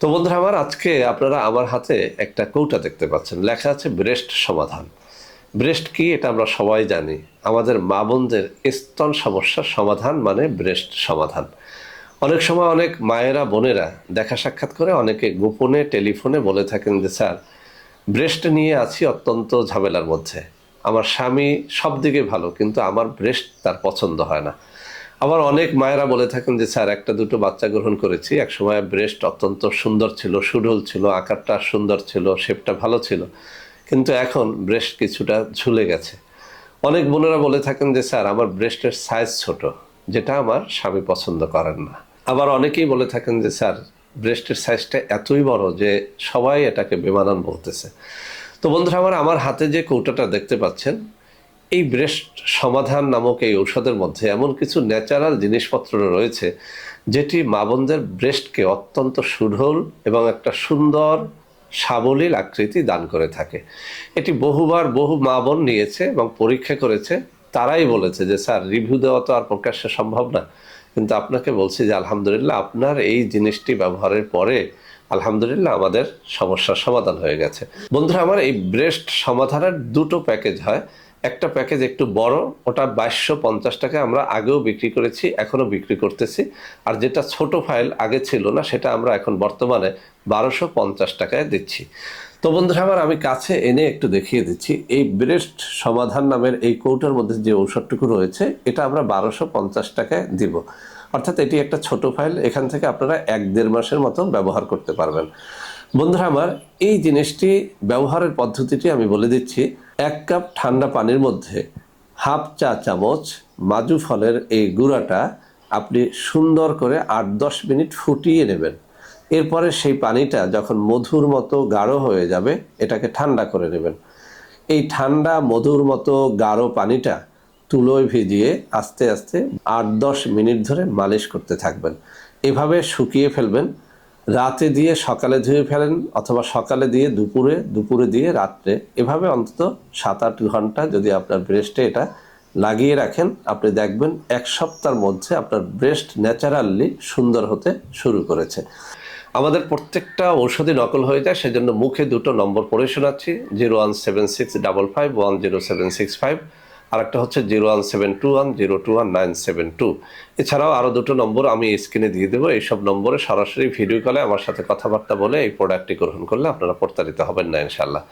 তো বন্ধুরা আমার আজকে আপনারা আমার হাতে একটা কৌটা দেখতে পাচ্ছেন, লেখা আছে ব্রেস্ট সমাধান। ব্রেস্ট কি এটা আমরা সবাই জানি। আমাদের মা বোনদের স্তন সমস্যার সমাধান মানে ব্রেস্ট সমাধান। অনেক সময় অনেক মায়েরা বোনেরা দেখা সাক্ষাৎ করে অনেকে গোপনে টেলিফোনে বলে থাকেন যে স্যার, ব্রেস্ট নিয়ে আছি অত্যন্ত ঝামেলার মধ্যে। আমার স্বামী সব দিকে ভালো, কিন্তু আমার ব্রেস্ট তার পছন্দ হয় না। আবার অনেক মায়েরা বলে থাকেন যে স্যার, একটা দুটো বাচ্চা গ্রহণ করেছি, একসময় ব্রেস্ট অত্যন্ত সুন্দর ছিল, সুডল ছিল, আকারটা সুন্দর ছিল, শেপটা ভালো ছিল, কিন্তু এখন ব্রেস্ট কিছুটা ঝুলে গেছে। অনেক বোনেরা বলে থাকেন যে স্যার, আমার ব্রেস্টের সাইজ ছোট, যেটা আমার স্বামী পছন্দ করেন না। আবার অনেকেই বলে থাকেন যে স্যার, ব্রেস্টের সাইজটা এতই বড় যে সবাই এটাকে বেমানান বলতেছে। তো বন্ধুরা আমার হাতে যে কৌটাটা দেখতে পাচ্ছেন, এই ব্রেস্ট সমাধান নামক এই ঔষধের মধ্যে এমন কিছু ন্যাচারাল জিনিসপত্র রয়েছে যেটি মা বোনদের ব্রেস্টকে অত্যন্ত সুঢল এবং একটা সুন্দর সাবলীল আকৃতি দান করে থাকে। এটি বহুবার বহু মা বোন নিয়েছে এবং পরীক্ষা করেছে। তারাই বলেছে যে স্যার, রিভিউ দেওয়া তো আর প্রকাশ্যে সম্ভব না, কিন্তু আপনাকে বলছি যে আলহামদুলিল্লাহ, আপনার এই জিনিসটি ব্যবহারের পরে আলহামদুলিল্লাহ আমাদের সমস্যার সমাধান হয়ে গেছে। বন্ধুরা আমার, এই ব্রেস্ট সমাধানের দুটো প্যাকেজ হয়। একটা প্যাকেজ একটু বড়, ওটা 2250 টাকা আমরা আগেও বিক্রি করেছি, এখনও বিক্রি করতেছি। আর যেটা ছোট ফাইল আগে ছিল না, সেটা আমরা এখন বর্তমানে 1250 টাকায় দিচ্ছি। তো বন্ধুরা আমার, আমি কাছে এনে একটু দেখিয়ে দিচ্ছি। এই ব্রেস্ট সমাধান নামের এই কৌটার মধ্যে যে ঔষধটুকু রয়েছে, এটা আমরা 1250 টাকায় দিব। অর্থাৎ এটি একটা ছোট ফাইল, এখান থেকে আপনারা 1-1.5 মাসের মতো ব্যবহার করতে পারবেন। বন্ধুরা আমার, এই জিনিসটি ব্যবহারের পদ্ধতিটি আমি বলে দিচ্ছি। 1 কাপ ঠান্ডা পানির মধ্যে হাফ চা চামচ মাজু ফলের এই গুঁড়াটা আপনি সুন্দর করে 8-10 মিনিট ফুটিয়ে নেবেন। এরপরে সেই পানিটা যখন মধুর মতো গাঢ় হয়ে যাবে, এটাকে ঠান্ডা করে নেবেন। এই ঠান্ডা মধুর মতো গাঢ় পানিটা তুলোয় ভিজিয়ে আস্তে আস্তে 8-10 মিনিট ধরে মালিশ করতে থাকবেন। এভাবে শুকিয়ে ফেলবেন। রাতে দিয়ে সকালে ধুয়ে ফেলেন, অথবা সকালে দিয়ে দুপুরে, দুপুরে দিয়ে রাত্রে, এভাবে অন্তত 7-8 ঘন্টা যদি আপনার ব্রেস্টে এটা লাগিয়ে রাখেন, আপনি দেখবেন 1 সপ্তাহের মধ্যে আপনার ব্রেস্ট ন্যাচারালি সুন্দর হতে শুরু করেছে। আমাদের প্রত্যেকটা ঔষধি নকল হয়ে যায়, সেজন্য মুখে দুটো নম্বর পড়ে শোনাচ্ছি: 01765510765, আর একটা হচ্ছে 01721021972। এছাড়াও আরও দুটো নম্বর আমি স্ক্রিনে দিয়ে দেবো। এইসব নম্বরে সরাসরি ভিডিও কলে আমার সাথে কথাবার্তা বলে এই প্রোডাক্টটি গ্রহণ করলে আপনারা প্রতারিত হবেন না ইনশাল্লাহ।